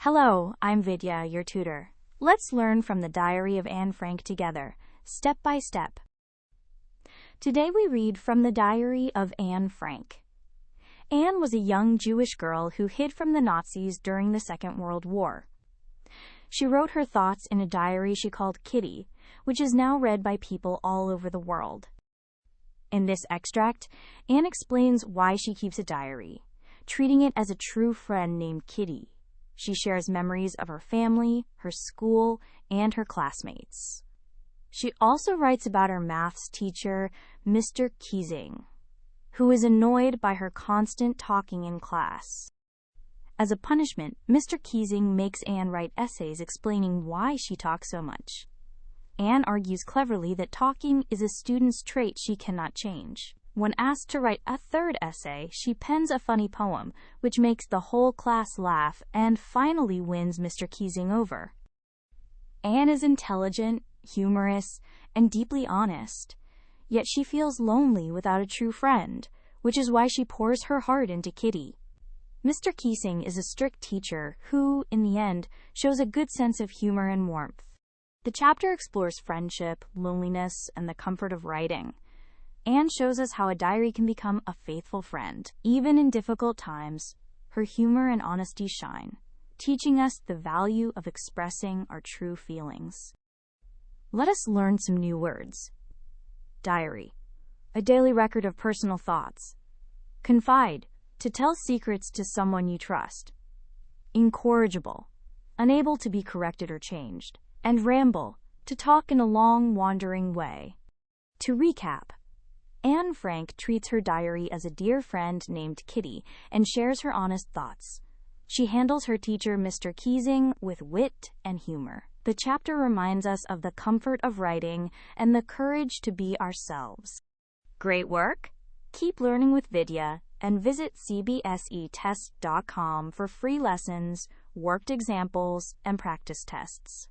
Hello, I'm Vidya, your tutor. Let's learn from the diary of Anne Frank together, step by step. Today we read from the diary of Anne Frank. Anne was a young Jewish girl who hid from the Nazis during the Second World War. She wrote her thoughts in a diary she called Kitty, which is now read by people all over the world. In this extract, Anne explains why she keeps a diary, treating it as a true friend named Kitty. She shares memories of her family, her school, and her classmates. She also writes about her maths teacher, Mr. Keesing, who is annoyed by her constant talking in class. As a punishment, Mr. Keesing makes Anne write essays explaining why she talks so much. Anne argues cleverly that talking is a student's trait she cannot change. When asked to write a third essay, she pens a funny poem, which makes the whole class laugh and finally wins Mr. Keesing over. Anne is intelligent, humorous, and deeply honest, yet she feels lonely without a true friend, which is why she pours her heart into Kitty. Mr. Keesing is a strict teacher who, in the end, shows a good sense of humor and warmth. The chapter explores friendship, loneliness, and the comfort of writing. Anne shows us how a diary can become a faithful friend. Even in difficult times, her humor and honesty shine, teaching us the value of expressing our true feelings. Let us learn some new words. Diary, a daily record of personal thoughts. Confide, to tell secrets to someone you trust. Incorrigible, unable to be corrected or changed. And ramble, to talk in a long, wandering way. To recap, Anne Frank treats her diary as a dear friend named Kitty and shares her honest thoughts. She handles her teacher, Mr. Keesing, with wit and humor. The chapter reminds us of the comfort of writing and the courage to be ourselves. Great work! Keep learning with Vidya and visit CBSETest.com for free lessons, worked examples, and practice tests.